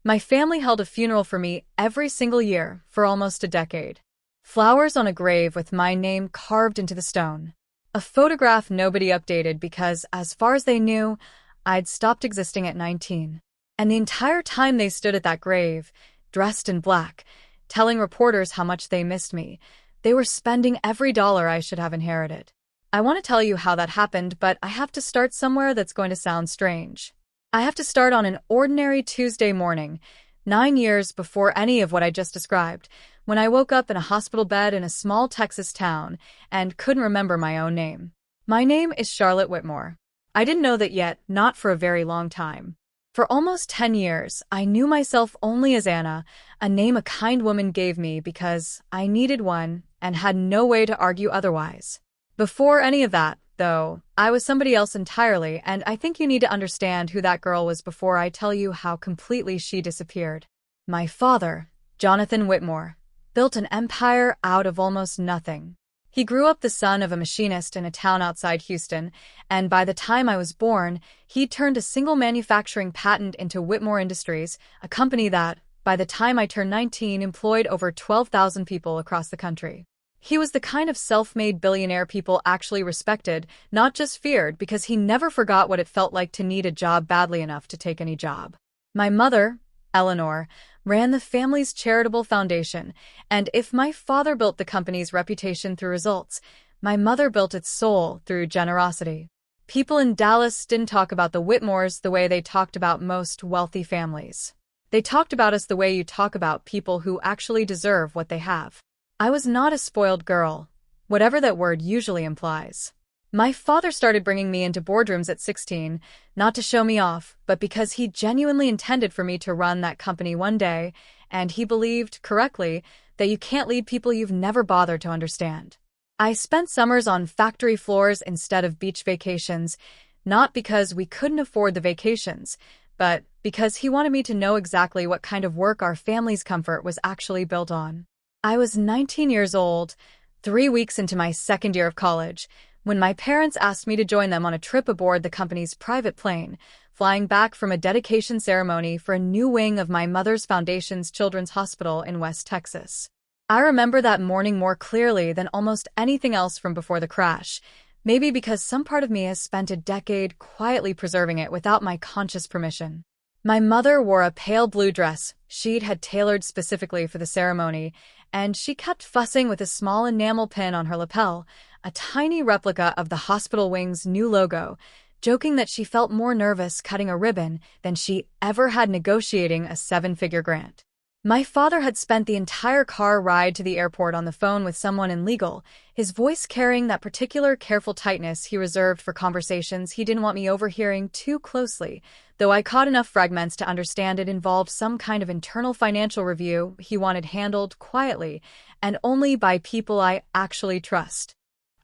My family held a funeral for me every single year for almost a decade. Flowers on a grave with my name carved into the stone. A photograph nobody updated because, as far as they knew, I'd stopped existing at 19. And the entire time they stood at that grave, dressed in black, telling reporters how much they missed me, they were spending every dollar I should have inherited. I want to tell you how that happened, but I have to start somewhere that's going to sound strange. I have to start on an ordinary Tuesday morning, 9 years before any of what I just described, when I woke up in a hospital bed in a small Texas town and couldn't remember my own name. My name is Charlotte Whitmore. I didn't know that yet, not for a very long time. For almost 10 years, I knew myself only as Anna, a name a kind woman gave me because I needed one and had no way to argue otherwise. Before any of that, though, I was somebody else entirely, and I think you need to understand who that girl was before I tell you how completely she disappeared. My father, Jonathan Whitmore, built an empire out of almost nothing. He grew up the son of a machinist in a town outside Houston, and by the time I was born, he'd turned a single manufacturing patent into Whitmore Industries, a company that, by the time I turned 19, employed over 12,000 people across the country. He was the kind of self-made billionaire people actually respected, not just feared, because he never forgot what it felt like to need a job badly enough to take any job. My mother, Eleanor, ran the family's charitable foundation, and if my father built the company's reputation through results, my mother built its soul through generosity. People in Dallas didn't talk about the Whitmores the way they talked about most wealthy families. They talked about us the way you talk about people who actually deserve what they have. I was not a spoiled girl, whatever that word usually implies. My father started bringing me into boardrooms at 16, not to show me off, but because he genuinely intended for me to run that company one day, and he believed, correctly, that you can't lead people you've never bothered to understand. I spent summers on factory floors instead of beach vacations, not because we couldn't afford the vacations, but because he wanted me to know exactly what kind of work our family's comfort was actually built on. I was 19 years old, 3 weeks into my second year of college, when my parents asked me to join them on a trip aboard the company's private plane, flying back from a dedication ceremony for a new wing of my mother's foundation's children's hospital in West Texas. I remember that morning more clearly than almost anything else from before the crash, maybe because some part of me has spent a decade quietly preserving it without my conscious permission. My mother wore a pale blue dress she'd had tailored specifically for the ceremony, and she kept fussing with a small enamel pin on her lapel, a tiny replica of the hospital wing's new logo, joking that she felt more nervous cutting a ribbon than she ever had negotiating a 7-figure grant. My father had spent the entire car ride to the airport on the phone with someone in legal, his voice carrying that particular careful tightness he reserved for conversations he didn't want me overhearing too closely, though I caught enough fragments to understand it involved some kind of internal financial review he wanted handled quietly and only by people I actually trust.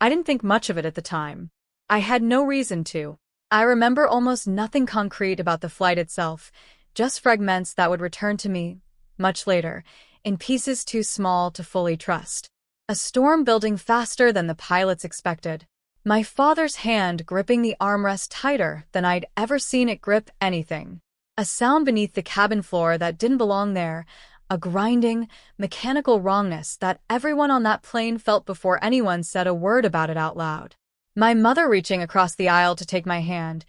I didn't think much of it at the time. I had no reason to. I remember almost nothing concrete about the flight itself, just fragments that would return to me much later, in pieces too small to fully trust. A storm building faster than the pilots expected. My father's hand gripping the armrest tighter than I'd ever seen it grip anything. A sound beneath the cabin floor that didn't belong there, a grinding, mechanical wrongness that everyone on that plane felt before anyone said a word about it out loud. My mother reaching across the aisle to take my hand,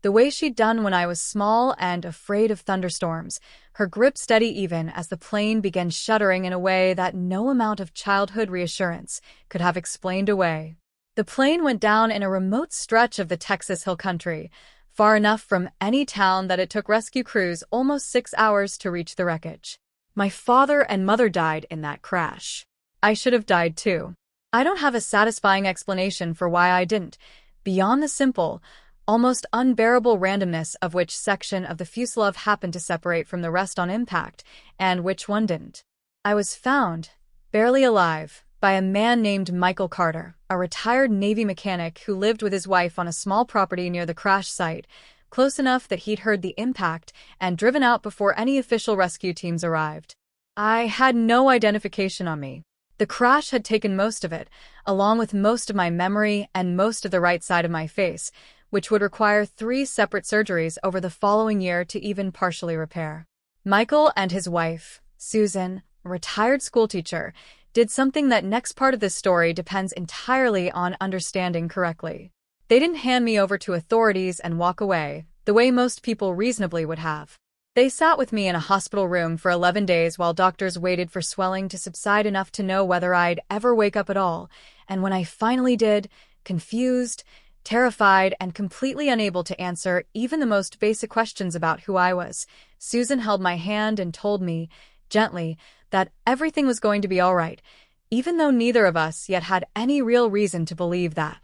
the way she'd done when I was small and afraid of thunderstorms, her grip steady even as the plane began shuddering in a way that no amount of childhood reassurance could have explained away. The plane went down in a remote stretch of the Texas Hill Country, far enough from any town that it took rescue crews almost 6 hours to reach the wreckage. My father and mother died in that crash. I should have died too. I don't have a satisfying explanation for why I didn't, beyond the simple, almost unbearable randomness of which section of the fuselage happened to separate from the rest on impact, and which one didn't. I was found, barely alive, by a man named Michael Carter, a retired Navy mechanic who lived with his wife on a small property near the crash site, close enough that he'd heard the impact and driven out before any official rescue teams arrived. I had no identification on me. The crash had taken most of it, along with most of my memory and most of the right side of my face, which would require 3 separate surgeries over the following year to even partially repair. Michael and his wife, Susan, a retired schoolteacher, did something that next part of this story depends entirely on understanding correctly. They didn't hand me over to authorities and walk away, the way most people reasonably would have. They sat with me in a hospital room for 11 days while doctors waited for swelling to subside enough to know whether I'd ever wake up at all, and when I finally did, confused, terrified, and completely unable to answer even the most basic questions about who I was, Susan held my hand and told me, gently, that everything was going to be all right, even though neither of us yet had any real reason to believe that.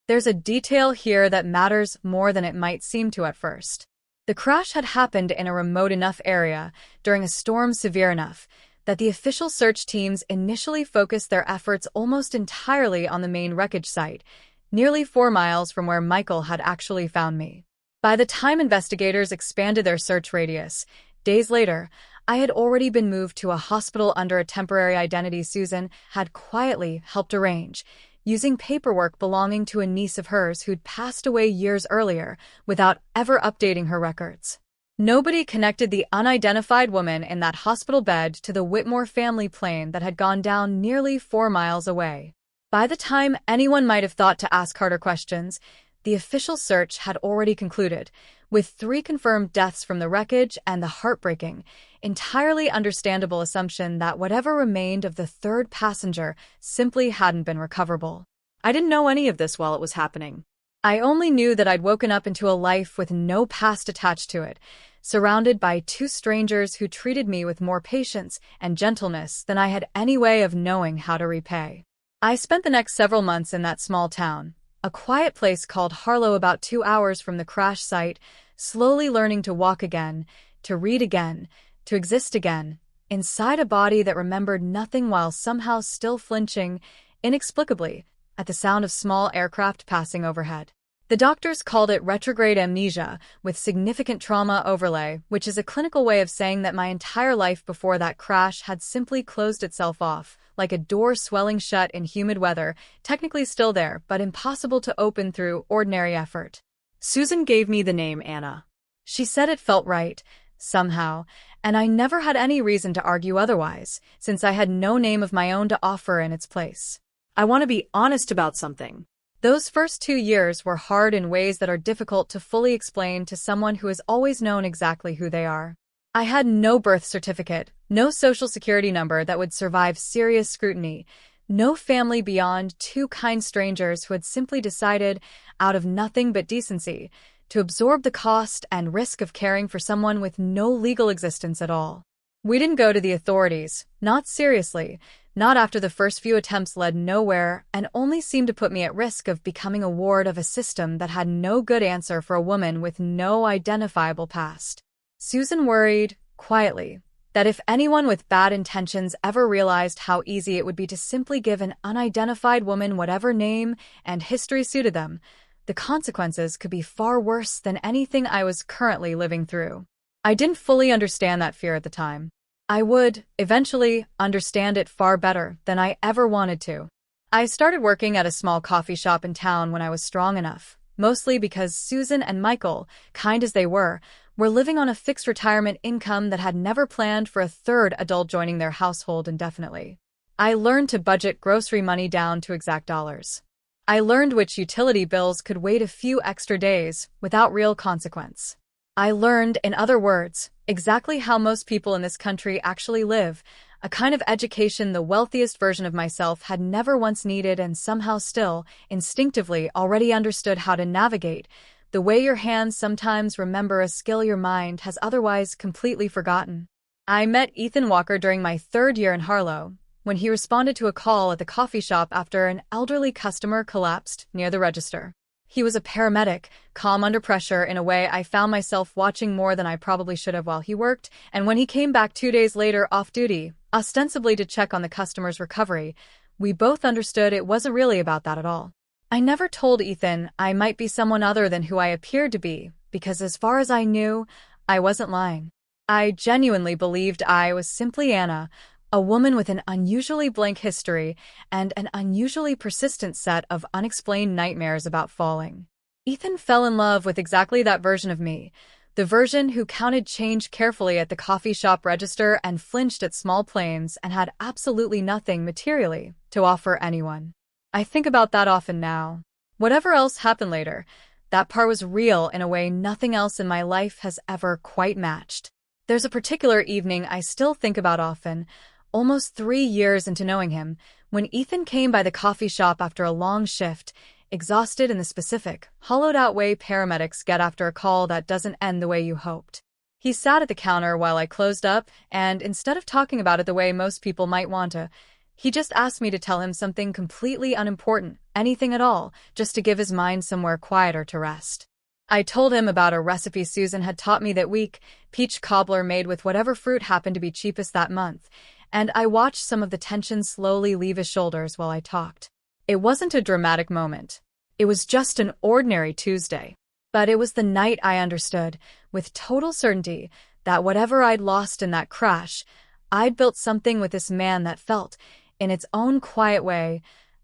There's a detail here that matters more than it might seem to at first. The crash had happened in a remote enough area, during a storm severe enough, that the official search teams initially focused their efforts almost entirely on the main wreckage site, nearly 4 miles from where Michael had actually found me. By the time investigators expanded their search radius, days later, I had already been moved to a hospital under a temporary identity Susan had quietly helped arrange, using paperwork belonging to a niece of hers who'd passed away years earlier without ever updating her records. Nobody connected the unidentified woman in that hospital bed to the Whitmore family plane that had gone down nearly 4 miles away. By the time anyone might have thought to ask harder questions, the official search had already concluded, with 3 confirmed deaths from the wreckage and the heartbreaking, entirely understandable assumption that whatever remained of the 3rd passenger simply hadn't been recoverable. I didn't know any of this while it was happening. I only knew that I'd woken up into a life with no past attached to it, surrounded by 2 strangers who treated me with more patience and gentleness than I had any way of knowing how to repay. I spent the next several months in that small town, a quiet place called Harlow about 2 hours from the crash site, slowly learning to walk again, to read again, to exist again, inside a body that remembered nothing while somehow still flinching, inexplicably, at the sound of small aircraft passing overhead. The doctors called it retrograde amnesia, with significant trauma overlay, which is a clinical way of saying that my entire life before that crash had simply closed itself off, like a door swelling shut in humid weather, technically still there, but impossible to open through ordinary effort. Susan gave me the name Anna. She said it felt right, somehow, and I never had any reason to argue otherwise, since I had no name of my own to offer in its place. I want to be honest about something. Those first 2 years were hard in ways that are difficult to fully explain to someone who has always known exactly who they are. I had no birth certificate, no social security number that would survive serious scrutiny, no family beyond 2 kind strangers who had simply decided, out of nothing but decency, to absorb the cost and risk of caring for someone with no legal existence at all. We didn't go to the authorities, not seriously, not after the first few attempts led nowhere and only seemed to put me at risk of becoming a ward of a system that had no good answer for a woman with no identifiable past. Susan worried, quietly, that if anyone with bad intentions ever realized how easy it would be to simply give an unidentified woman whatever name and history suited them, the consequences could be far worse than anything I was currently living through. I didn't fully understand that fear at the time. I would, eventually, understand it far better than I ever wanted to. I started working at a small coffee shop in town when I was strong enough, mostly because Susan and Michael, kind as they were living on a fixed retirement income that had never planned for a 3rd adult joining their household indefinitely. I learned to budget grocery money down to exact dollars. I learned which utility bills could wait a few extra days without real consequence. I learned, in other words, exactly how most people in this country actually live, a kind of education the wealthiest version of myself had never once needed and somehow still, instinctively, already understood how to navigate, the way your hands sometimes remember a skill your mind has otherwise completely forgotten. I met Ethan Walker during my 3rd year in Harlow, when he responded to a call at the coffee shop after an elderly customer collapsed near the register. He was a paramedic, calm under pressure in a way I found myself watching more than I probably should have while he worked, and when he came back 2 days later off-duty, ostensibly to check on the customer's recovery, we both understood it wasn't really about that at all. I never told Ethan I might be someone other than who I appeared to be, because as far as I knew, I wasn't lying. I genuinely believed I was simply Anna, a woman with an unusually blank history and an unusually persistent set of unexplained nightmares about falling. Ethan fell in love with exactly that version of me, The version who counted change carefully at the coffee shop register and flinched at small claims and had absolutely nothing materially to offer anyone. I think about that often now. Whatever else happened later, that part was real in a way nothing else in my life has ever quite matched. There's a particular evening I still think about often, almost 3 years into knowing him, when Ethan came by the coffee shop after a long shift, exhausted in the specific, hollowed-out way paramedics get after a call that doesn't end the way you hoped. He sat at the counter while I closed up, and instead of talking about it the way most people might want to, he just asked me to tell him something completely unimportant, anything at all, just to give his mind somewhere quieter to rest. I told him about a recipe Susan had taught me that week, peach cobbler made with whatever fruit happened to be cheapest that month, and I watched some of the tension slowly leave his shoulders while I talked. It wasn't a dramatic moment. It was just an ordinary Tuesday. But it was the night I understood, with total certainty, that whatever I'd lost in that crash, I'd built something with this man that felt, in its own quiet way,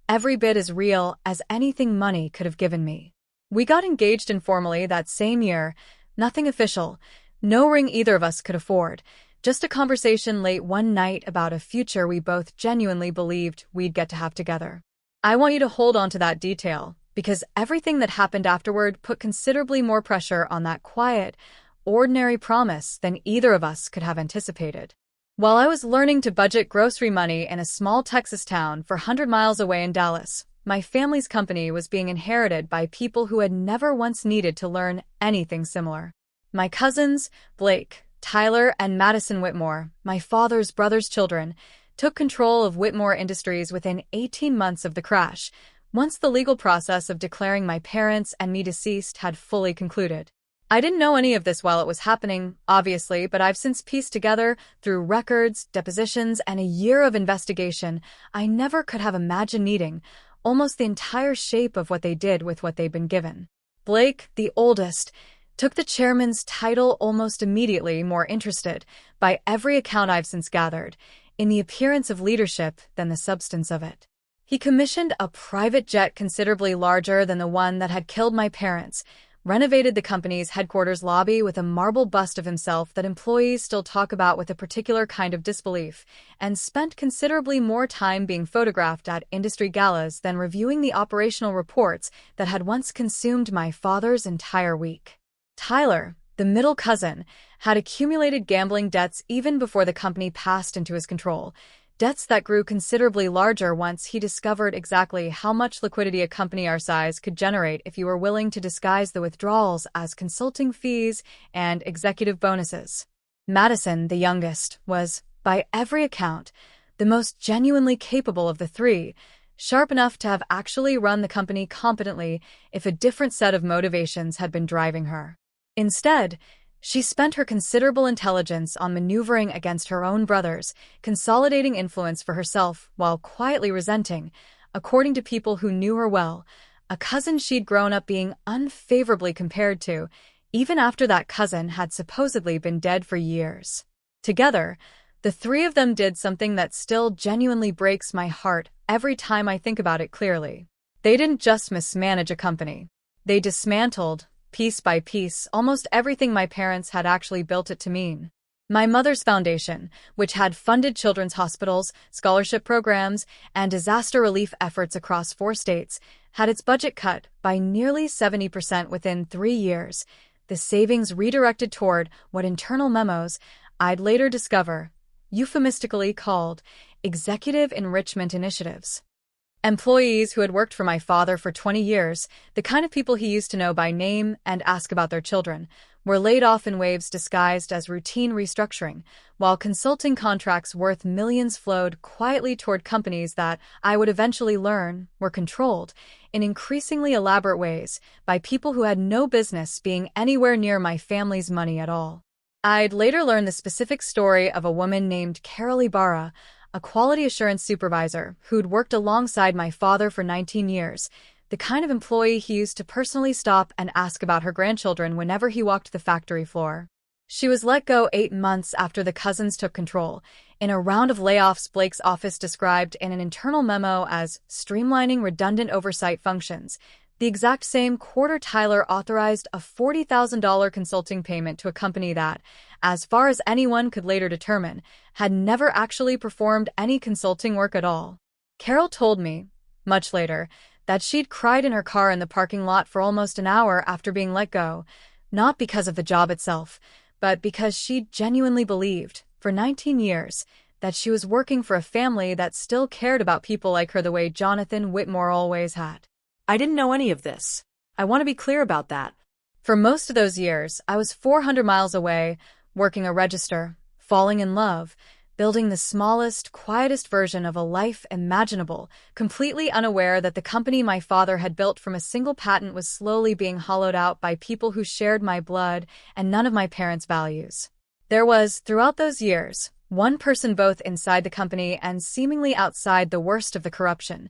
every bit as real as anything money could have given me. We got engaged informally that same year, nothing official, no ring either of us could afford, just a conversation late one night about a future we both genuinely believed we'd get to have together. I want you to hold on to that detail, because everything that happened afterward put considerably more pressure on that quiet, ordinary promise than either of us could have anticipated. While I was learning to budget grocery money in a small Texas town 400 miles away in Dallas, my family's company was being inherited by people who had never once needed to learn anything similar. My cousins, Blake, Tyler, and Madison Whitmore, my father's brother's children, took control of Whitmore Industries within 18 months of the crash, once the legal process of declaring my parents and me deceased had fully concluded. I didn't know any of this while it was happening, obviously, but I've since pieced together, through records, depositions, and a year of investigation, I never could have imagined needing, almost the entire shape of what they did with what they'd been given. Blake, the oldest, took the chairman's title almost immediately, more interested, by every account I've since gathered, in the appearance of leadership than the substance of it. He commissioned a private jet considerably larger than the one that had killed my parents, renovated the company's headquarters lobby with a marble bust of himself that employees still talk about with a particular kind of disbelief, and spent considerably more time being photographed at industry galas than reviewing the operational reports that had once consumed my father's entire week. Tyler, the middle cousin, had accumulated gambling debts even before the company passed into his control, debts that grew considerably larger once he discovered exactly how much liquidity a company our size could generate if you were willing to disguise the withdrawals as consulting fees and executive bonuses. Madison, the youngest, was, by every account, the most genuinely capable of the three, sharp enough to have actually run the company competently if a different set of motivations had been driving her. Instead, she spent her considerable intelligence on maneuvering against her own brothers, consolidating influence for herself while quietly resenting, according to people who knew her well, a cousin she'd grown up being unfavorably compared to, even after that cousin had supposedly been dead for years. Together, the three of them did something that still genuinely breaks my heart every time I think about it clearly. They didn't just mismanage a company. They dismantled, piece by piece, almost everything my parents had actually built it to mean. My mother's foundation, which had funded children's hospitals, scholarship programs, and disaster relief efforts across 4 states, had its budget cut by nearly 70% within 3 years, the savings redirected toward what internal memos I'd later discover, euphemistically called executive enrichment initiatives. Employees who had worked for my father for 20 years, the kind of people he used to know by name and ask about their children, were laid off in waves disguised as routine restructuring, while consulting contracts worth millions flowed quietly toward companies that, I would eventually learn, were controlled, in increasingly elaborate ways, by people who had no business being anywhere near my family's money at all. I'd later learn the specific story of a woman named Carol Ibarra, a quality assurance supervisor who'd worked alongside my father for 19 years, the kind of employee he used to personally stop and ask about her grandchildren whenever he walked the factory floor. She was let go 8 months after the cousins took control, in a round of layoffs Blake's office described in an internal memo as streamlining redundant oversight functions, The exact same quarter Tyler authorized a $40,000 consulting payment to a company that, as far as anyone could later determine, had never actually performed any consulting work at all. Carol told me, much later, that she'd cried in her car in the parking lot for almost an hour after being let go, not because of the job itself, but because she genuinely believed, for 19 years, that she was working for a family that still cared about people like her the way Jonathan Whitmore always had. I didn't know any of this. I want to be clear about that. For most of those years, I was 400 miles away, working a register, falling in love, building the smallest, quietest version of a life imaginable, completely unaware that the company my father had built from a single patent was slowly being hollowed out by people who shared my blood and none of my parents' values. There was, throughout those years, one person both inside the company and seemingly outside the worst of the corruption.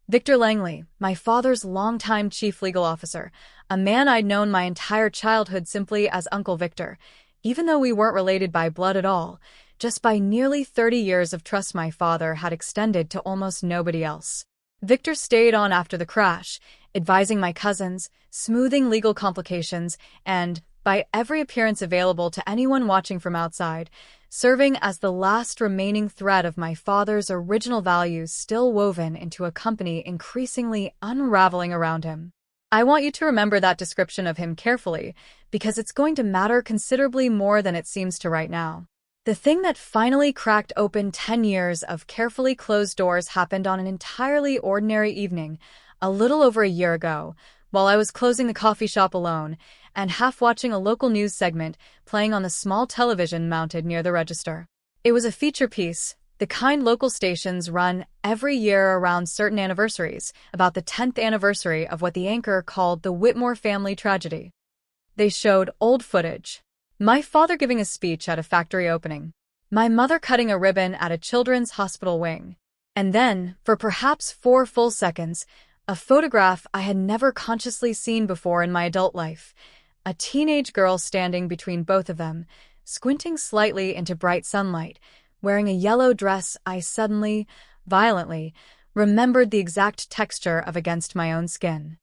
Victor Langley, my father's longtime chief legal officer, a man I'd known my entire childhood simply as Uncle Victor, even though we weren't related by blood at all, just by nearly 30 years of trust my father had extended to almost nobody else. Victor stayed on after the crash, advising my cousins, smoothing legal complications, and, by every appearance available to anyone watching from outside, serving as the last remaining thread of my father's original values still woven into a company increasingly unraveling around him. I want you to remember that description of him carefully, because it's going to matter considerably more than it seems to right now. The thing that finally cracked open 10 years of carefully closed doors happened on an entirely ordinary evening, a little over a year ago, while I was closing the coffee shop alone and half watching a local news segment playing on the small television mounted near the register. It was a feature piece, the kind local stations run every year around certain anniversaries, about the 10th anniversary of what the anchor called the Whitmore family tragedy. They showed old footage. My father giving a speech at a factory opening. My mother cutting a ribbon at a children's hospital wing. And then, for perhaps 4 full seconds, a photograph I had never consciously seen before in my adult life. A teenage girl standing between both of them, squinting slightly into bright sunlight, wearing a yellow dress I suddenly, violently, remembered the exact texture of against my own skin.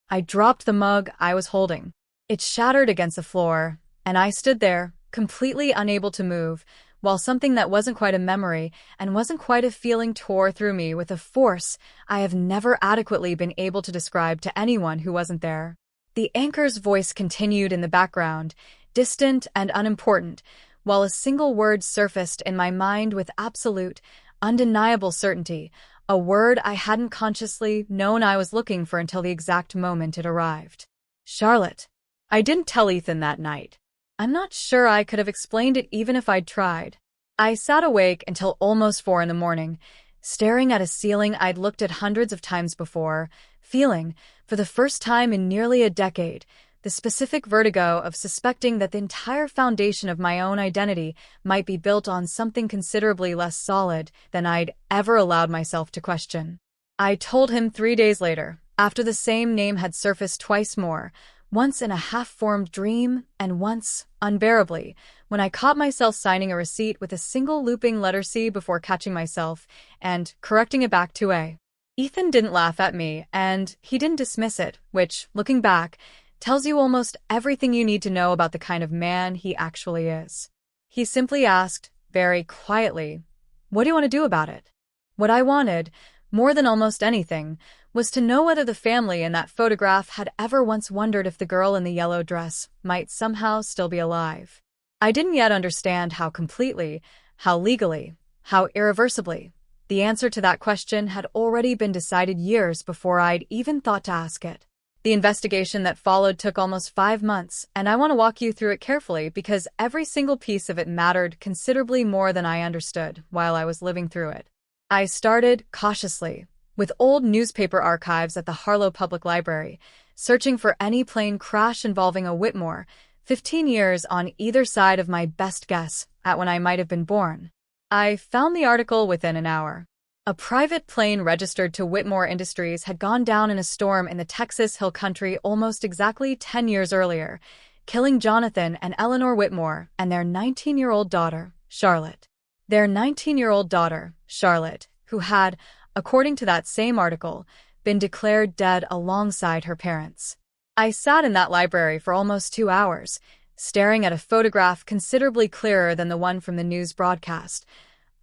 I dropped the mug I was holding. It shattered against the floor, and I stood there, completely unable to move, while something that wasn't quite a memory and wasn't quite a feeling tore through me with a force I have never adequately been able to describe to anyone who wasn't there. The anchor's voice continued in the background, distant and unimportant, while a single word surfaced in my mind with absolute, undeniable certainty, a word I hadn't consciously known I was looking for until the exact moment it arrived. Charlotte. I didn't tell Ethan that night. I'm not sure I could have explained it even if I'd tried. I sat awake until almost 4 in the morning, staring at a ceiling I'd looked at hundreds of times before, feeling, for the first time in nearly a decade, the specific vertigo of suspecting that the entire foundation of my own identity might be built on something considerably less solid than I'd ever allowed myself to question. I told him 3 days later, after the same name had surfaced twice more, once in a half-formed dream, and once, unbearably, when I caught myself signing a receipt with a single looping letter C before catching myself and correcting it back to A. Ethan didn't laugh at me, and he didn't dismiss it, which, looking back, tells you almost everything you need to know about the kind of man he actually is. He simply asked, very quietly, "What do you want to do about it?" What I wanted, more than almost anything, was to know whether the family in that photograph had ever once wondered if the girl in the yellow dress might somehow still be alive. I didn't yet understand how completely, how legally, how irreversibly. The answer to that question had already been decided years before I'd even thought to ask it. The investigation that followed took almost 5 months, and I want to walk you through it carefully because every single piece of it mattered considerably more than I understood while I was living through it. I started, cautiously, with old newspaper archives at the Harlow Public Library, searching for any plane crash involving a Whitmore, 15 years on either side of my best guess at when I might have been born. I found the article within an hour. A private plane registered to Whitmore Industries had gone down in a storm in the Texas Hill Country almost exactly 10 years earlier, killing Jonathan and Eleanor Whitmore and their 19-year-old daughter, Charlotte. Their 19-year-old daughter, Charlotte, who had, according to that same article, been declared dead alongside her parents. I sat in that library for almost 2 hours, staring at a photograph considerably clearer than the one from the news broadcast.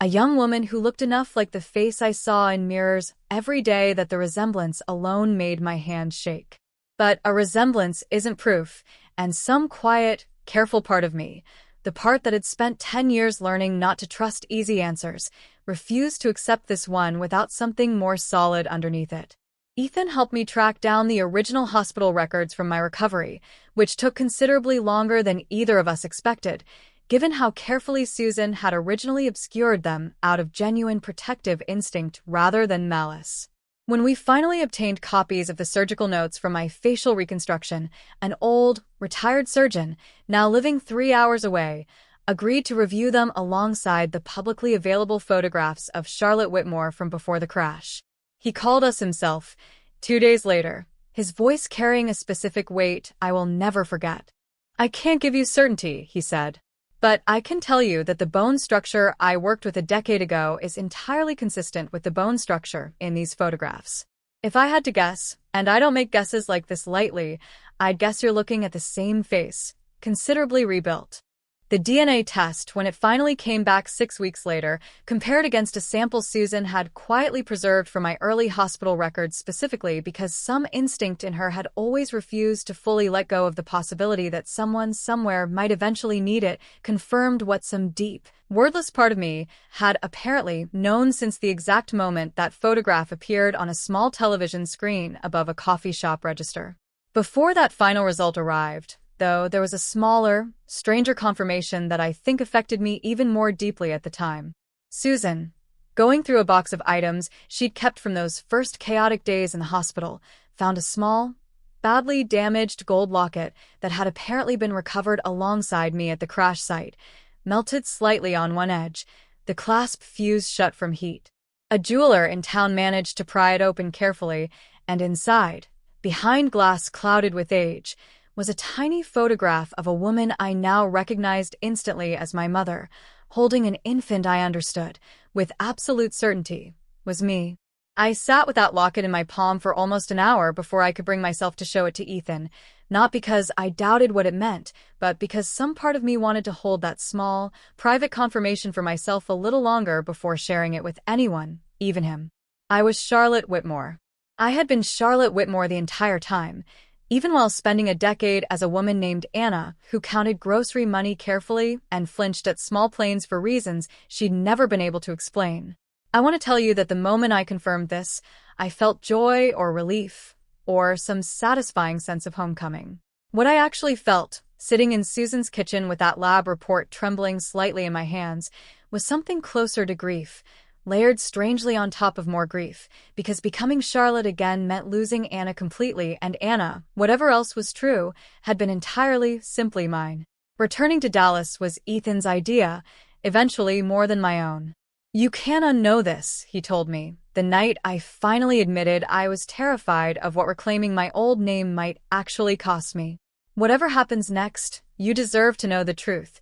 A young woman who looked enough like the face I saw in mirrors every day that the resemblance alone made my hand shake. But a resemblance isn't proof, and some quiet, careful part of me, the part that had spent 10 years learning not to trust easy answers, refused to accept this one without something more solid underneath it. Ethan helped me track down the original hospital records from my recovery, which took considerably longer than either of us expected, given how carefully Susan had originally obscured them out of genuine protective instinct rather than malice. When we finally obtained copies of the surgical notes from my facial reconstruction, an old, retired surgeon, now living 3 hours away, agreed to review them alongside the publicly available photographs of Charlotte Whitmore from before the crash. He called us himself, 2 days later, his voice carrying a specific weight I will never forget. "I can't give you certainty," he said, "but I can tell you that the bone structure I worked with a decade ago is entirely consistent with the bone structure in these photographs. If I had to guess, and I don't make guesses like this lightly, I'd guess you're looking at the same face, considerably rebuilt." The DNA test, when it finally came back 6 weeks later, compared against a sample Susan had quietly preserved from my early hospital records specifically because some instinct in her had always refused to fully let go of the possibility that someone somewhere might eventually need it, confirmed what some deep, wordless part of me had apparently known since the exact moment that photograph appeared on a small television screen above a coffee shop register. Before that final result arrived, though, there was a smaller, stranger confirmation that I think affected me even more deeply at the time. Susan, going through a box of items she'd kept from those first chaotic days in the hospital, found a small, badly damaged gold locket that had apparently been recovered alongside me at the crash site, melted slightly on one edge, the clasp fused shut from heat. A jeweler in town managed to pry it open carefully, and inside, behind glass clouded with age, was a tiny photograph of a woman I now recognized instantly as my mother, holding an infant I understood, with absolute certainty, was me. I sat with that locket in my palm for almost an hour before I could bring myself to show it to Ethan, not because I doubted what it meant, but because some part of me wanted to hold that small, private confirmation for myself a little longer before sharing it with anyone, even him. I was Charlotte Whitmore. I had been Charlotte Whitmore the entire time, even while spending a decade as a woman named Anna, who counted grocery money carefully and flinched at small planes for reasons she'd never been able to explain. I want to tell you that the moment I confirmed this, I felt joy or relief, or some satisfying sense of homecoming. What I actually felt, sitting in Susan's kitchen with that lab report trembling slightly in my hands, was something closer to grief, layered strangely on top of more grief, because becoming Charlotte again meant losing Anna completely, and Anna, whatever else was true, had been entirely, simply mine. Returning to Dallas was Ethan's idea, eventually more than my own. "You can't unknow this," he told me, the night I finally admitted I was terrified of what reclaiming my old name might actually cost me. "Whatever happens next, you deserve to know the truth,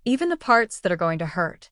even the parts that are going to hurt."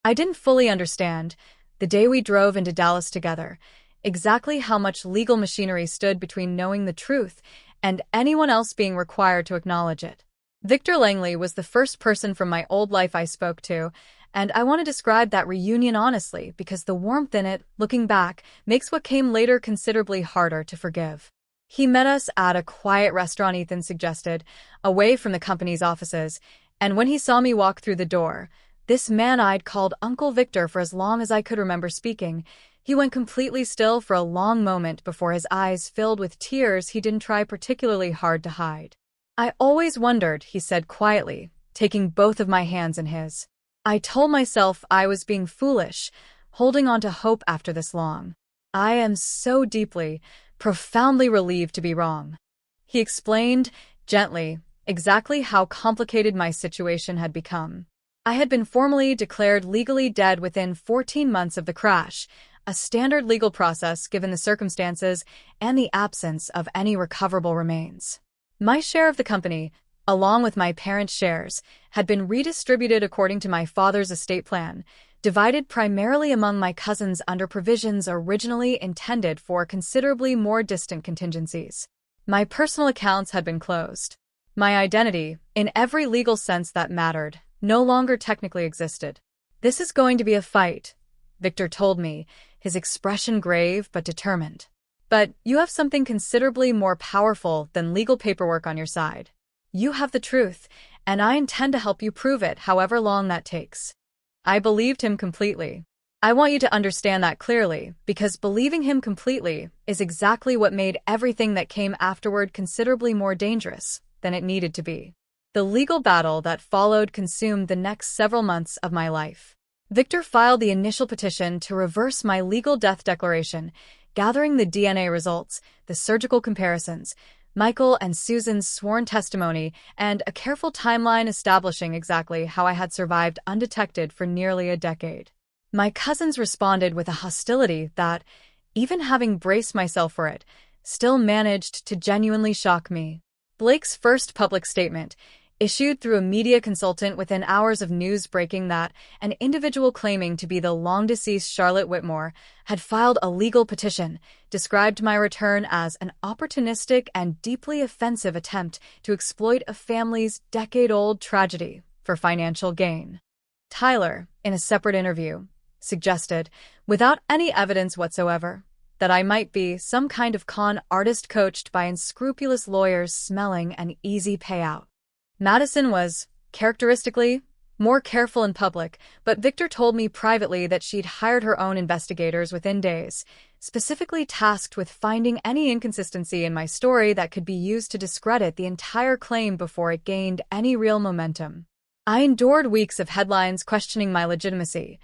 I didn't fully understand, the day we drove into Dallas together, exactly how much legal machinery stood between knowing the truth and anyone else being required to acknowledge it. Victor Langley was the first person from my old life I spoke to, and I want to describe that reunion honestly because the warmth in it, looking back, makes what came later considerably harder to forgive. He met us at a quiet restaurant Ethan suggested, away from the company's offices, and when he saw me walk through the door, this man I'd called Uncle Victor for as long as I could remember speaking, he went completely still for a long moment before his eyes filled with tears he didn't try particularly hard to hide. "I always wondered," he said quietly, taking both of my hands in his. "I told myself I was being foolish, holding on to hope after this long. I am so deeply, profoundly relieved to be wrong." He explained, gently, exactly how complicated my situation had become. I had been formally declared legally dead within 14 months of the crash, a standard legal process given the circumstances and the absence of any recoverable remains. My share of the company, along with my parents' shares, had been redistributed according to my father's estate plan, divided primarily among my cousins under provisions originally intended for considerably more distant contingencies. My personal accounts had been closed. My identity, in every legal sense that mattered, no longer technically existed. "This is going to be a fight," Victor told me, his expression grave but determined. "But you have something considerably more powerful than legal paperwork on your side. You have the truth, and I intend to help you prove it however long that takes." I believed him completely. I want you to understand that clearly, because believing him completely is exactly what made everything that came afterward considerably more dangerous than it needed to be. The legal battle that followed consumed the next several months of my life. Victor filed the initial petition to reverse my legal death declaration, gathering the DNA results, the surgical comparisons, Michael and Susan's sworn testimony, and a careful timeline establishing exactly how I had survived undetected for nearly a decade. My cousins responded with a hostility that, even having braced myself for it, still managed to genuinely shock me. Blake's first public statement, issued through a media consultant within hours of news breaking that an individual claiming to be the long-deceased Charlotte Whitmore had filed a legal petition, described my return as an opportunistic and deeply offensive attempt to exploit a family's decade-old tragedy for financial gain. Tyler, in a separate interview, suggested, without any evidence whatsoever, that I might be some kind of con artist coached by unscrupulous lawyers smelling an easy payout. Madison was, characteristically, more careful in public, but Victor told me privately that she'd hired her own investigators within days, specifically tasked with finding any inconsistency in my story that could be used to discredit the entire claim before it gained any real momentum. I endured weeks of headlines questioning my legitimacy,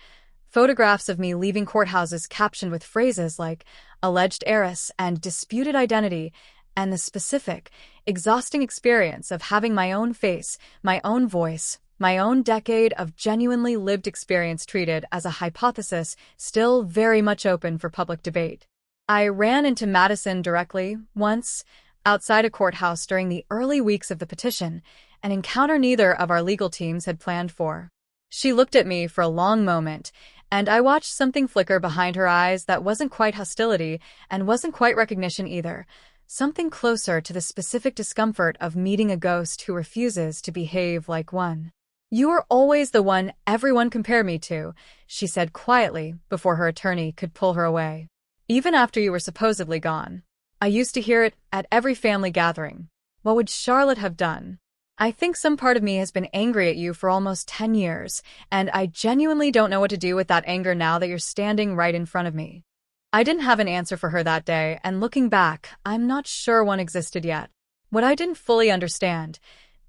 photographs of me leaving courthouses captioned with phrases like alleged heiress and disputed identity, and the specific, exhausting experience of having my own face, my own voice, my own decade of genuinely lived experience treated as a hypothesis still very much open for public debate. I ran into Madison directly, once, outside a courthouse during the early weeks of the petition, an encounter neither of our legal teams had planned for. She looked at me for a long moment, and I watched something flicker behind her eyes that wasn't quite hostility and wasn't quite recognition either. Something closer to the specific discomfort of meeting a ghost who refuses to behave like one. "You are always the one everyone compared me to," she said quietly before her attorney could pull her away. "Even after you were supposedly gone. I used to hear it at every family gathering. What would Charlotte have done? I think some part of me has been angry at you for almost 10 years, and I genuinely don't know what to do with that anger now that you're standing right in front of me." I didn't have an answer for her that day, and looking back, I'm not sure one existed yet. What I didn't fully understand,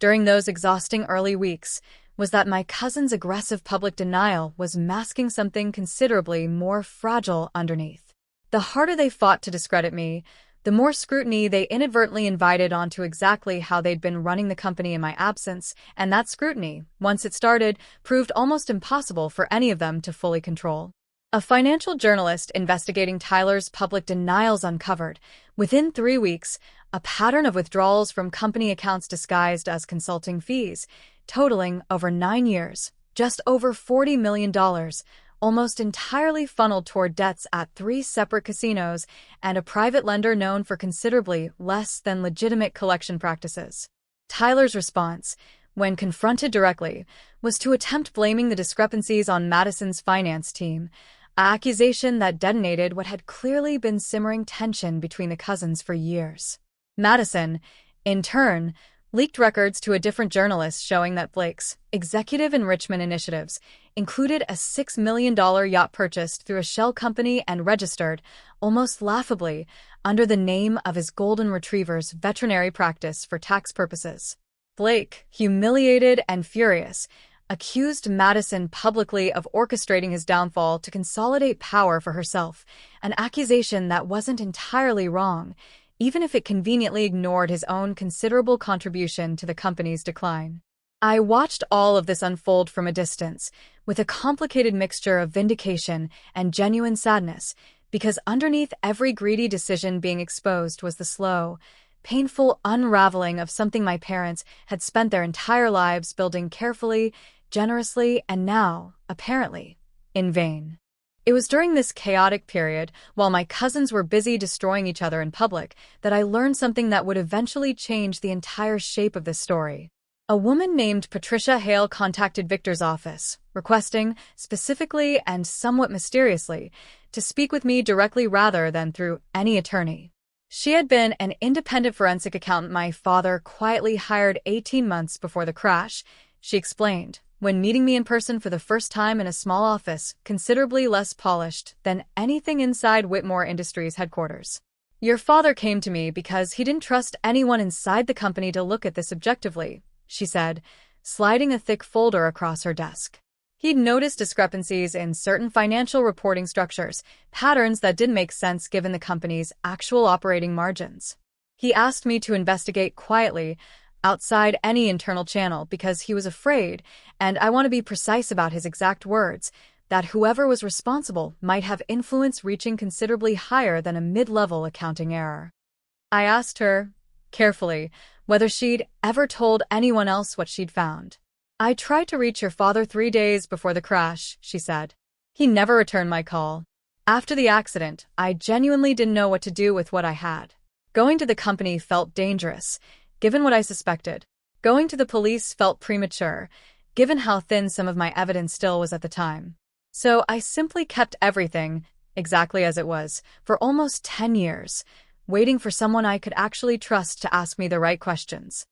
during those exhausting early weeks, was that my cousin's aggressive public denial was masking something considerably more fragile underneath. The harder they fought to discredit me, the more scrutiny they inadvertently invited onto exactly how they'd been running the company in my absence, and that scrutiny, once it started, proved almost impossible for any of them to fully control. A financial journalist investigating Tyler's public denials uncovered, within 3 weeks, a pattern of withdrawals from company accounts disguised as consulting fees, totaling over 9 years, just over $40 million, almost entirely funneled toward debts at 3 separate casinos and a private lender known for considerably less than legitimate collection practices. Tyler's response, when confronted directly, was to attempt blaming the discrepancies on Madison's finance team, an accusation that detonated what had clearly been simmering tension between the cousins for years. Madison, in turn, leaked records to a different journalist showing that Blake's executive enrichment initiatives included a $6 million yacht purchased through a shell company and registered, almost laughably, under the name of his golden retriever's veterinary practice for tax purposes. Blake, humiliated and furious, accused Madison publicly of orchestrating his downfall to consolidate power for herself, an accusation that wasn't entirely wrong, even if it conveniently ignored his own considerable contribution to the company's decline. I watched all of this unfold from a distance, with a complicated mixture of vindication and genuine sadness, because underneath every greedy decision being exposed was the slow, painful unraveling of something my parents had spent their entire lives building carefully, generously, and now, apparently, In vain. It was during this chaotic period, while my cousins were busy destroying each other in public, that I learned something that would eventually change the entire shape of this story. A woman named Patricia Hale contacted Victor's office, requesting, specifically and somewhat mysteriously, to speak with me directly rather than through any attorney. She had been an independent forensic accountant my father quietly hired 18 months before the crash, she explained, when meeting me in person for the first time in a small office considerably less polished than anything inside Whitmore Industries headquarters. Your father came to me because he didn't trust anyone inside the company to look at this objectively, she said, sliding a thick folder across her desk. He'd noticed discrepancies in certain financial reporting structures, patterns that didn't make sense given the company's actual operating margins. He asked me to investigate quietly, outside any internal channel, because he was afraid, and I want to be precise about his exact words, that whoever was responsible might have influence reaching considerably higher than a mid-level accounting error. I asked her, carefully, whether she'd ever told anyone else what she'd found. I tried to reach your father 3 days before the crash, she said. He never returned my call. After the accident, I genuinely didn't know what to do with what I had. Going to the company felt dangerous, given what I suspected. Going to the police felt premature, given how thin some of my evidence still was at the time. So I simply kept everything, exactly as it was, for almost 10 years, waiting for someone I could actually trust to ask me the right questions.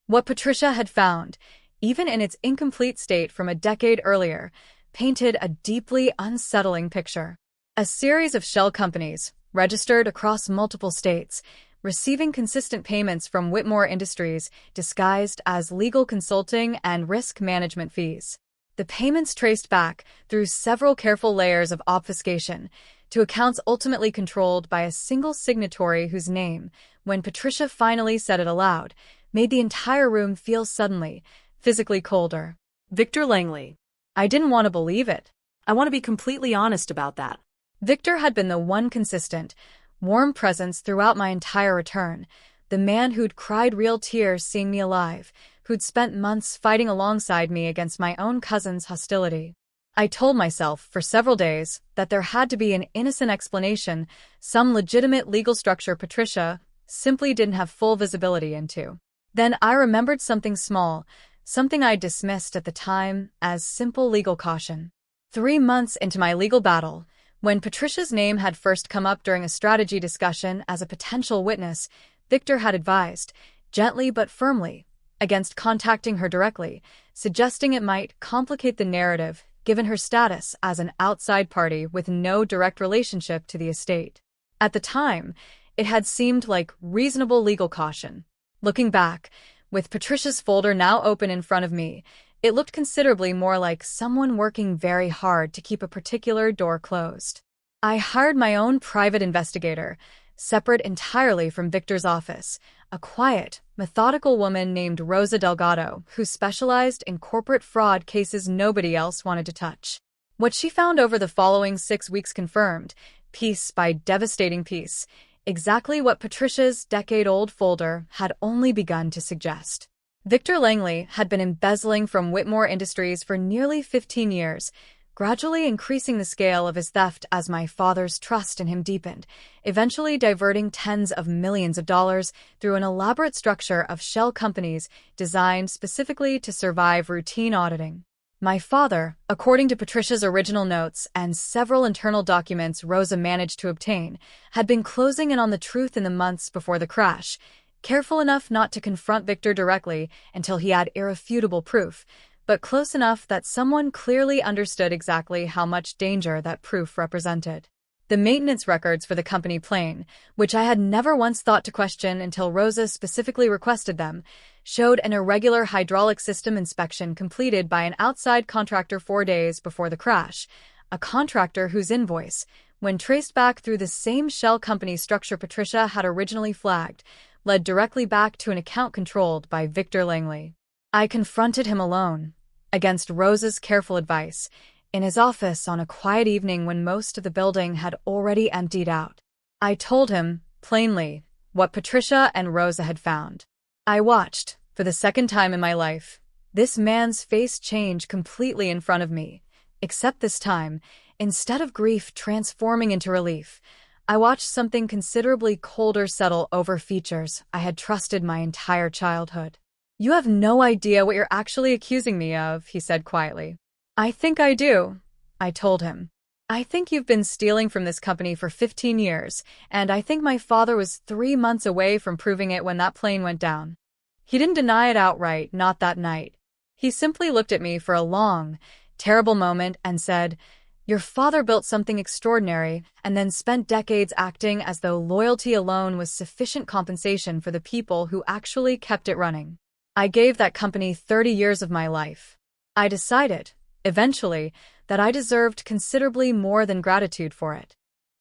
What Patricia had found, even in its incomplete state from a decade earlier, painted a deeply unsettling picture. A series of shell companies, registered across multiple states, receiving consistent payments from Whitmore Industries disguised as legal consulting and risk management fees. The payments traced back, through several careful layers of obfuscation, to accounts ultimately controlled by a single signatory whose name, when Patricia finally said it aloud, made the entire room feel suddenly, physically colder. Victor Langley. I didn't want to believe it. I want to be completely honest about that. Victor had been the one consistent, warm presence throughout my entire return, the man who'd cried real tears seeing me alive, who'd spent months fighting alongside me against my own cousin's hostility. I told myself, for several days, that there had to be an innocent explanation, some legitimate legal structure Patricia simply didn't have full visibility into. Then I remembered something small, something I dismissed at the time as simple legal caution. 3 months into my legal battle, when Patricia's name had first come up during a strategy discussion as a potential witness, Victor had advised, gently but firmly, against contacting her directly, suggesting it might complicate the narrative given her status as an outside party with no direct relationship to the estate. At the time, it had seemed like reasonable legal caution. Looking back, with Patricia's folder now open in front of me, it looked considerably more like someone working very hard to keep a particular door closed. I hired my own private investigator, separate entirely from Victor's office, a quiet, methodical woman named Rosa Delgado, who specialized in corporate fraud cases nobody else wanted to touch. What she found over the following 6 weeks confirmed, piece by devastating piece, exactly what Patricia's decade-old folder had only begun to suggest. Victor Langley had been embezzling from Whitmore Industries for nearly 15 years, gradually increasing the scale of his theft as my father's trust in him deepened, eventually diverting tens of millions of dollars through an elaborate structure of shell companies designed specifically to survive routine auditing. My father, according to Patricia's original notes and several internal documents Rosa managed to obtain, had been closing in on the truth in the months before the crash, careful enough not to confront Victor directly until he had irrefutable proof, but close enough that someone clearly understood exactly how much danger that proof represented. The maintenance records for the company plane, which I had never once thought to question until Rosa specifically requested them, showed an irregular hydraulic system inspection completed by an outside contractor 4 days before the crash, a contractor whose invoice, when traced back through the same shell company structure Patricia had originally flagged, led directly back to an account controlled by Victor Langley. I confronted him alone, against Rosa's careful advice, in his office on a quiet evening when most of the building had already emptied out. I told him, plainly, what Patricia and Rosa had found. I watched, for the second time in my life, this man's face change completely in front of me, Except this time, instead of grief transforming into relief, I watched something considerably colder settle over features I had trusted my entire childhood. "You have no idea what you're actually accusing me of," he said quietly. "I think I do," I told him. "I think you've been stealing from this company for 15 years, and I think my father was 3 months away from proving it when that plane went down." He didn't deny it outright, not that night. He simply looked at me for a long, terrible moment and said, "Your father built something extraordinary and then spent decades acting as though loyalty alone was sufficient compensation for the people who actually kept it running. I gave that company 30 years of my life. I decided, eventually, that I deserved considerably more than gratitude for it."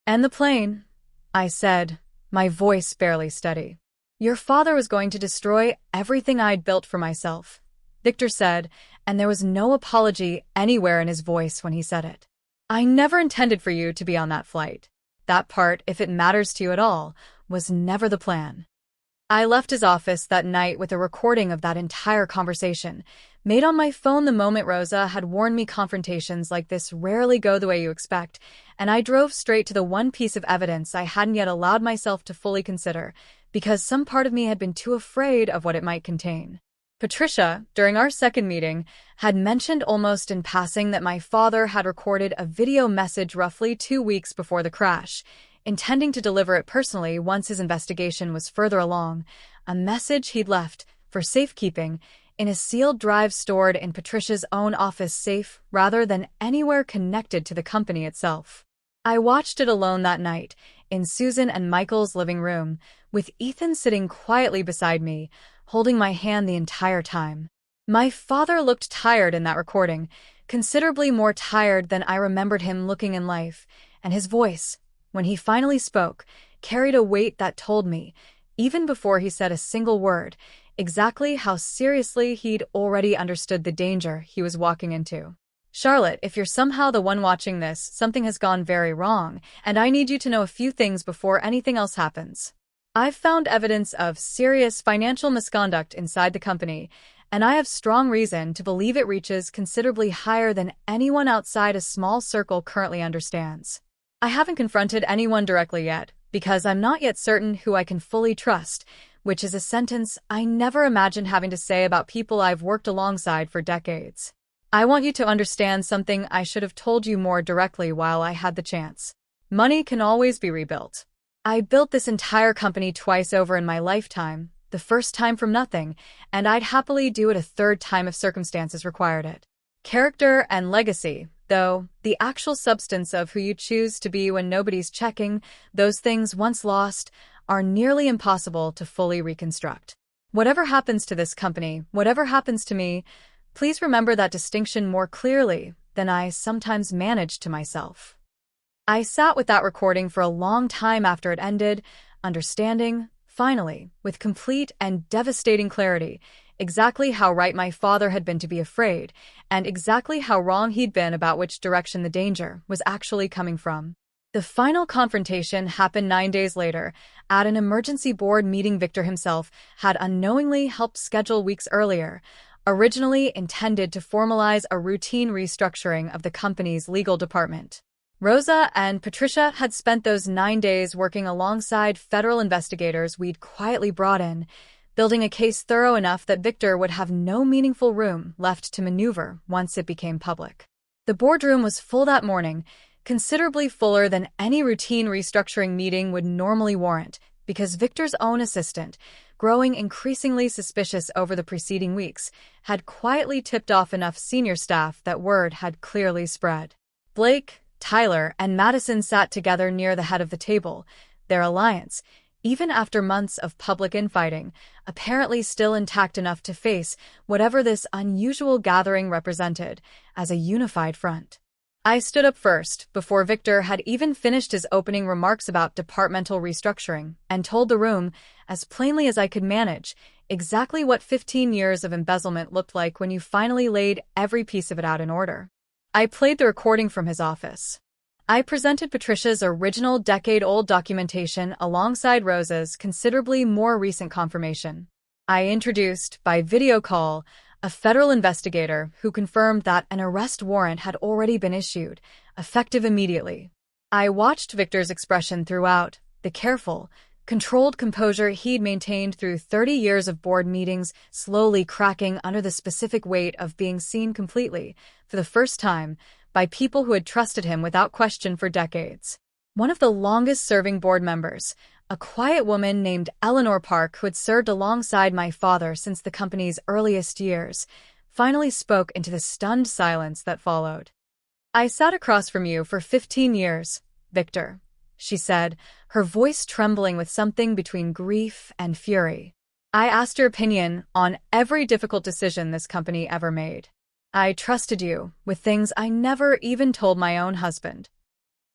"And the plane," I said, my voice barely steady. "Your father was going to destroy everything I'd built for myself," Victor said, and there was no apology anywhere in his voice when he said it. "I never intended for you to be on that flight. That part, if it matters to you at all, was never the plan." I left his office that night with a recording of that entire conversation, made on my phone the moment Rosa had warned me confrontations like this rarely go the way you expect, and I drove straight to the one piece of evidence I hadn't yet allowed myself to fully consider, because some part of me had been too afraid of what it might contain. Patricia, during our second meeting, had mentioned almost in passing that my father had recorded a video message roughly 2 weeks before the crash, intending to deliver it personally once his investigation was further along, a message he'd left, for safekeeping, in a sealed drive stored in Patricia's own office safe rather than anywhere connected to the company itself. I watched it alone that night, in Susan and Michael's living room, with Ethan sitting quietly beside me, holding my hand the entire time. My father looked tired in that recording, considerably more tired than I remembered him looking in life, and his voice, when he finally spoke, carried a weight that told me, even before he said a single word, exactly how seriously he'd already understood the danger he was walking into. "Charlotte, if you're somehow the one watching this, something has gone very wrong, and I need you to know a few things before anything else happens. I've found evidence of serious financial misconduct inside the company, and I have strong reason to believe it reaches considerably higher than anyone outside a small circle currently understands. I haven't confronted anyone directly yet, because I'm not yet certain who I can fully trust, which is a sentence I never imagined having to say about people I've worked alongside for decades. I want you to understand something I should have told you more directly while I had the chance. Money can always be rebuilt. I built this entire company twice over in my lifetime, the first time from nothing, and I'd happily do it a third time if circumstances required it. Character and legacy, though, the actual substance of who you choose to be when nobody's checking, those things once lost, are nearly impossible to fully reconstruct. Whatever happens to this company, whatever happens to me, please remember that distinction more clearly than I sometimes manage to myself. I sat with that recording for a long time after it ended, understanding, finally, with complete and devastating clarity, exactly how right my father had been to be afraid, and exactly how wrong he'd been about which direction the danger was actually coming from. The final confrontation happened 9 days later, at an emergency board meeting Victor himself had unknowingly helped schedule weeks earlier, originally intended to formalize a routine restructuring of the company's legal department. Rosa and Patricia had spent those 9 days working alongside federal investigators we'd quietly brought in, building a case thorough enough that Victor would have no meaningful room left to maneuver once it became public. The boardroom was full that morning, considerably fuller than any routine restructuring meeting would normally warrant, because Victor's own assistant, growing increasingly suspicious over the preceding weeks, had quietly tipped off enough senior staff that word had clearly spread. Blake, Tyler, and Madison sat together near the head of the table, their alliance, even after months of public infighting, apparently still intact enough to face whatever this unusual gathering represented as a unified front. I stood up first, before Victor had even finished his opening remarks about departmental restructuring, and told the room, as plainly as I could manage, exactly what 15 years of embezzlement looked like when you finally laid every piece of it out in order. I played the recording from his office. I presented Patricia's original decade-old documentation alongside Rosa's considerably more recent confirmation. I introduced, by video call, a federal investigator who confirmed that an arrest warrant had already been issued, effective immediately. I watched Victor's expression throughout, the careful, controlled composure he'd maintained through 30 years of board meetings slowly cracking under the specific weight of being seen completely, for the first time, by people who had trusted him without question for decades. One of the longest-serving board members, a quiet woman named Eleanor Park who had served alongside my father since the company's earliest years, finally spoke into the stunned silence that followed. "I sat across from you for 15 years, Victor," she said, her voice trembling with something between grief and fury. "I asked your opinion on every difficult decision this company ever made. I trusted you with things I never even told my own husband."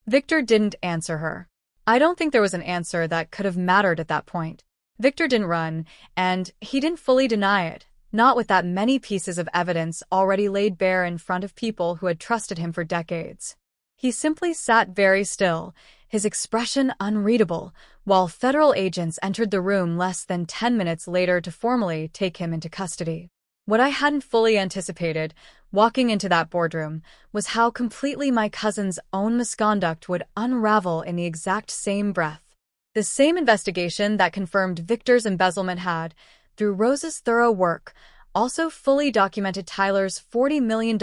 Victor didn't answer her. I don't think there was an answer that could have mattered at that point. Victor didn't run, and he didn't fully deny it, not with that many pieces of evidence already laid bare in front of people who had trusted him for decades. He simply sat very still, his expression unreadable, while federal agents entered the room less than 10 minutes later to formally take him into custody. What I hadn't fully anticipated, walking into that boardroom, was how completely my cousin's own misconduct would unravel in the exact same breath. The same investigation that confirmed Victor's embezzlement had, through Rose's thorough work, also fully documented Tyler's $40 million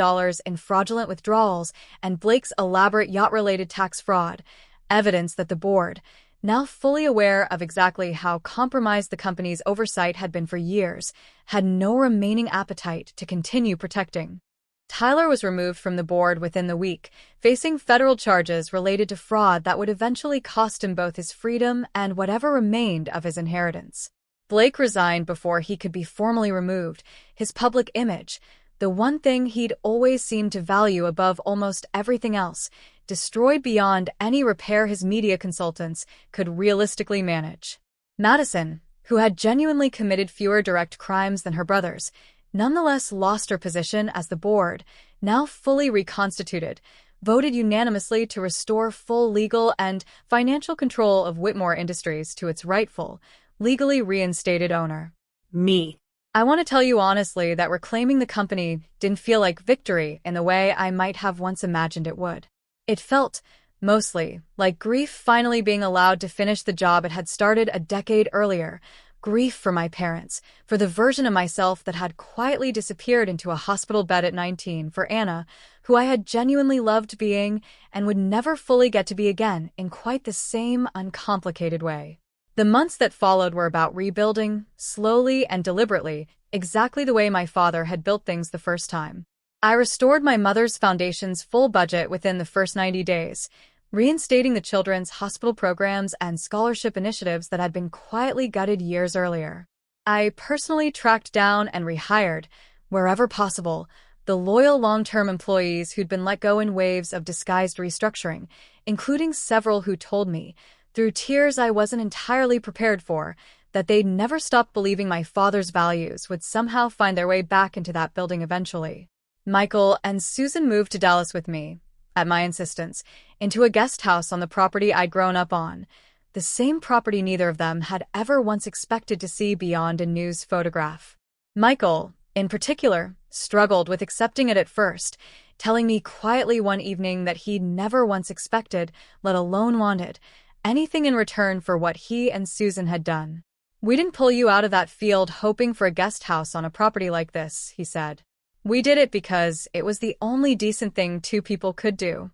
in fraudulent withdrawals and Blake's elaborate yacht-related tax fraud, evidence that the board, now fully aware of exactly how compromised the company's oversight had been for years, had no remaining appetite to continue protecting. Tyler was removed from the board within the week, facing federal charges related to fraud that would eventually cost him both his freedom and whatever remained of his inheritance. Blake resigned before he could be formally removed, his public image, the one thing he'd always seemed to value above almost everything else, destroyed beyond any repair his media consultants could realistically manage. Madison, who had genuinely committed fewer direct crimes than her brothers, nonetheless lost her position as the board, now fully reconstituted, voted unanimously to restore full legal and financial control of Whitmore Industries to its rightful, legally reinstated owner. Me. I want to tell you honestly that reclaiming the company didn't feel like victory in the way I might have once imagined it would. It felt, mostly, like grief finally being allowed to finish the job it had started a decade earlier. Grief for my parents, for the version of myself that had quietly disappeared into a hospital bed at 19, for Anna, who I had genuinely loved being and would never fully get to be again in quite the same uncomplicated way. The months that followed were about rebuilding, slowly and deliberately, exactly the way my father had built things the first time. I restored my mother's foundation's full budget within the first 90 days, reinstating the children's hospital programs and scholarship initiatives that had been quietly gutted years earlier. I personally tracked down and rehired, wherever possible, the loyal long-term employees who'd been let go in waves of disguised restructuring, including several who told me, through tears I wasn't entirely prepared for, that they'd never stop believing my father's values would somehow find their way back into that building eventually. Michael and Susan moved to Dallas with me, at my insistence, into a guest house on the property I'd grown up on, the same property neither of them had ever once expected to see beyond a news photograph. Michael, in particular, struggled with accepting it at first, telling me quietly one evening that he'd never once expected, let alone wanted, anything in return for what he and Susan had done. "We didn't pull you out of that field hoping for a guest house on a property like this," he said. "We did it because it was the only decent thing two people could do."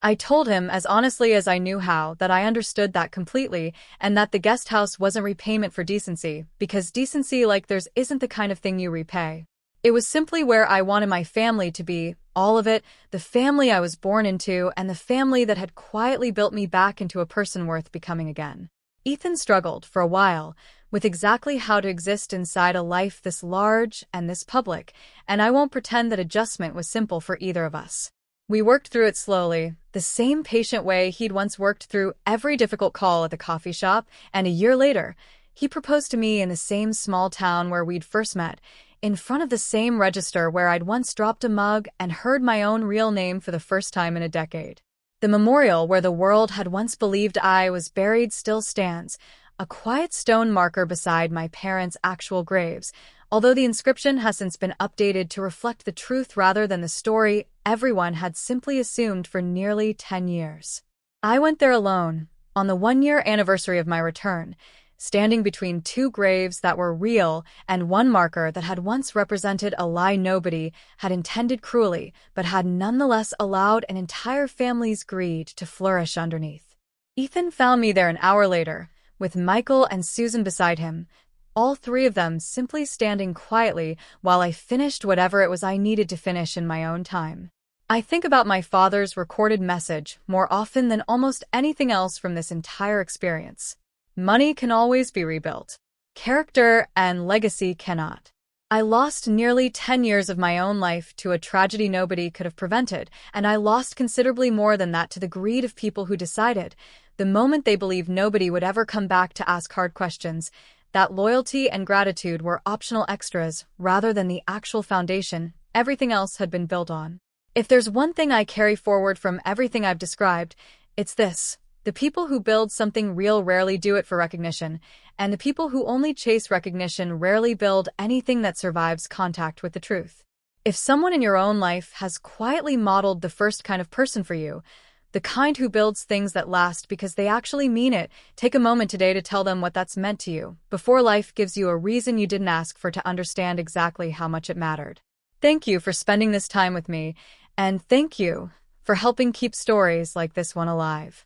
I told him, as honestly as I knew how, that I understood that completely and that the guest house wasn't repayment for decency, because decency like theirs isn't the kind of thing you repay. It was simply where I wanted my family to be, all of it, the family I was born into and the family that had quietly built me back into a person worth becoming again. Ethan struggled, for a while, with exactly how to exist inside a life this large and this public, and I won't pretend that adjustment was simple for either of us. We worked through it slowly, the same patient way he'd once worked through every difficult call at the coffee shop, and a year later, he proposed to me in the same small town where we'd first met, in front of the same register where I'd once dropped a mug and heard my own real name for the first time in a decade. The memorial where the world had once believed I was buried still stands, a quiet stone marker beside my parents' actual graves, Although the inscription has since been updated to reflect the truth rather than the story everyone had simply assumed for nearly 10 years. I went there alone, on the 1-year anniversary of my return, standing between two graves that were real and one marker that had once represented a lie nobody had intended cruelly, but had nonetheless allowed an entire family's greed to flourish underneath. Ethan found me there an hour later, with Michael and Susan beside him, all three of them simply standing quietly while I finished whatever it was I needed to finish in my own time. I think about my father's recorded message more often than almost anything else from this entire experience. Money can always be rebuilt. Character and legacy cannot. I lost nearly 10 years of my own life to a tragedy nobody could have prevented, and I lost considerably more than that to the greed of people who decided, the moment they believed nobody would ever come back to ask hard questions, that loyalty and gratitude were optional extras rather than the actual foundation everything else had been built on. If there's one thing I carry forward from everything I've described, it's this. The people who build something real rarely do it for recognition, and the people who only chase recognition rarely build anything that survives contact with the truth. If someone in your own life has quietly modeled the first kind of person for you, the kind who builds things that last because they actually mean it, take a moment today to tell them what that's meant to you, before life gives you a reason you didn't ask for to understand exactly how much it mattered. Thank you for spending this time with me, and thank you for helping keep stories like this one alive.